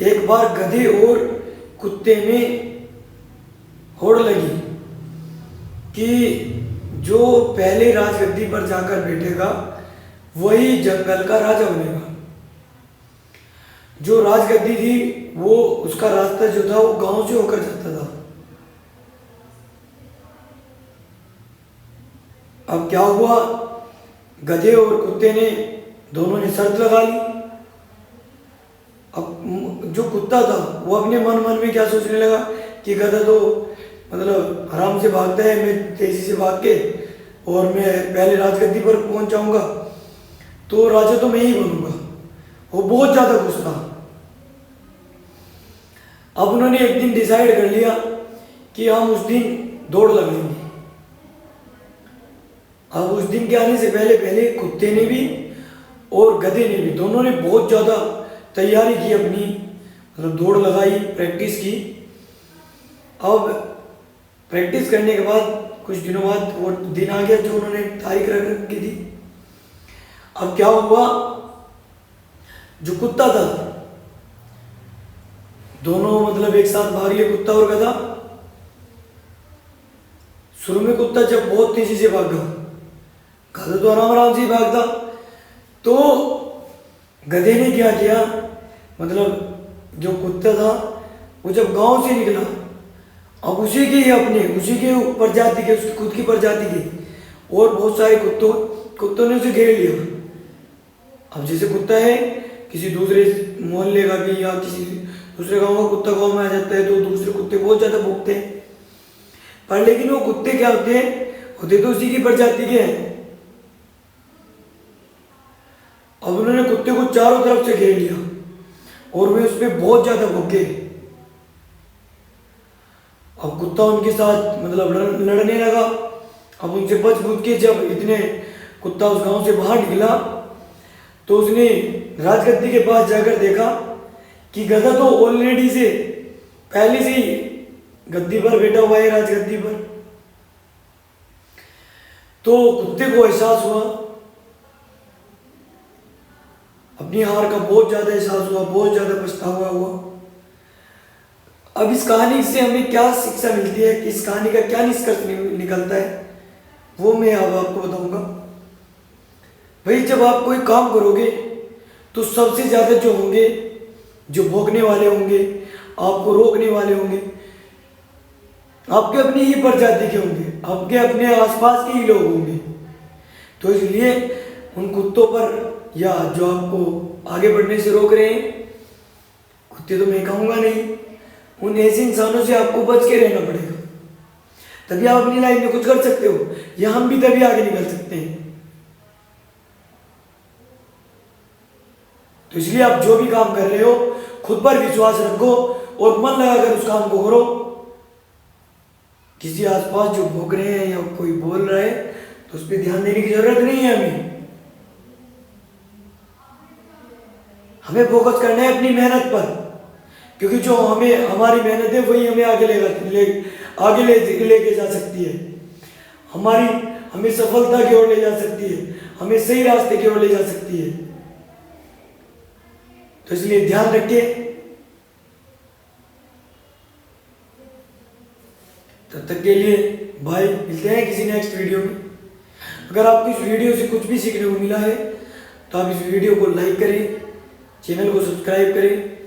एक बार गधे और कुत्ते में होड़ लगी कि जो पहले राजगद्दी पर जाकर बैठेगा वही जंगल का राजा बनेगा। जो राजगद्दी थी वो उसका रास्ता जो था वो गांव से होकर जाता था। अब क्या हुआ, गधे और कुत्ते ने दोनों ने शर्त लगा ली। अब जो कुत्ता था वो अपने मन मन में क्या सोचने लगा कि गधा तो मतलब आराम से भागता है, मैं तेजी से भाग के और मैं पहले राजगद्दी पर पहुंच जाऊंगा तो राजा तो मैं ही बनूंगा। वो बहुत ज्यादा खुश था। अब उन्होंने एक दिन डिसाइड कर लिया कि हम उस दिन दौड़ लगाएंगे। अब उस दिन के आने से पहले पहले कुत्ते ने भी और गधे ने भी दोनों ने बहुत ज़्यादा तैयारी की, अपनी मतलब दौड़ लगाई, प्रैक्टिस की। अब प्रैक्टिस करने के बाद कुछ दिनों बाद वो दिन आ गया जो उन्होंने तारीख रख रखी थी। अब क्या हुआ, जो कुत्ता था दोनों मतलब एक साथ भाग लिए, कुत्ता और गधा। शुरू में कुत्ता जब बहुत तेजी से भागा, गधा तो आराम आराम से ही भागता। तो गधे ने क्या किया, मतलब जो कुत्ता था वो जब गांव से निकला, अब उसी के प्रजाति के, उसकी खुद की प्रजाति के और बहुत सारे कुत्तों ने उसे घेर लिया। अब जैसे कुत्ता है किसी दूसरे मोहल्ले का भी या किसी दूसरे गांव का कुत्ता गांव में आ जाता है तो दूसरे कुत्ते बहुत ज्यादा भौंकते हैं, पर लेकिन वो कुत्ते क्या होते तो उसी की प्रजाति के हैं। अब उन्होंने कुत्ते को चारों तरफ से घेर लिया और वे उस पर बहुत ज्यादा भौंके। अब कुत्ता उनके साथ मतलब लड़ने लगा। अब उनसे बच बुच के जब इतने कुत्ता उस गांव से बाहर निकला तो उसने राजगद्दी के पास जाकर देखा कि गधा तो ऑलरेडी से पहले से ही गद्दी पर बैठा हुआ है, राजगद्दी पर। तो कुत्ते को एहसास हुआ, अपनी हार का बहुत ज्यादा एहसास हुआ, बहुत ज्यादा पछतावा हुआ। अब इस कहानी से हमें क्या शिक्षा मिलती है, कि इस कहानी का क्या निष्कर्ष निकलता है, वो मैं अब आपको बताऊंगा। भाई जब आप कोई काम करोगे तो सबसे ज्यादा जो होंगे, जो भोगने वाले होंगे, आपको रोकने वाले होंगे, आपके अपनी ही प्रजाति के होंगे, आपके अपने आसपास के ही लोग होंगे। तो इसलिए उन कुत्तों पर या जो आपको आगे बढ़ने से रोक रहे हैं, कुत्ते तो मैं कहूंगा नहीं, उन ऐसे इंसानों से आपको बच के रहना पड़ेगा, तभी आप अपनी लाइफ में कुछ कर सकते हो, या हम भी तभी आगे निकल सकते हैं। तो इसलिए आप जो भी काम कर रहे हो खुद पर विश्वास रखो और मन लगाकर उस काम को करो। किसी आसपास जो भोग रहे हैं या कोई बोल रहा है तो उस पर ध्यान देने की जरूरत नहीं है। हमें फोकस करना है अपनी मेहनत पर, क्योंकि जो हमारी मेहनत है वही हमें आगे लेके जा सकती है, हमें सफलता की ओर ले जा सकती है, हमें सही रास्ते की ओर ले जा सकती है। तो इसलिए ध्यान रखिए। तब तक के लिए बाय, मिलते हैं किसी नेक्स्ट वीडियो में। अगर आपको इस वीडियो से कुछ भी सीखने को मिला है तो आप इस वीडियो को लाइक करें, चैनल को सब्सक्राइब करें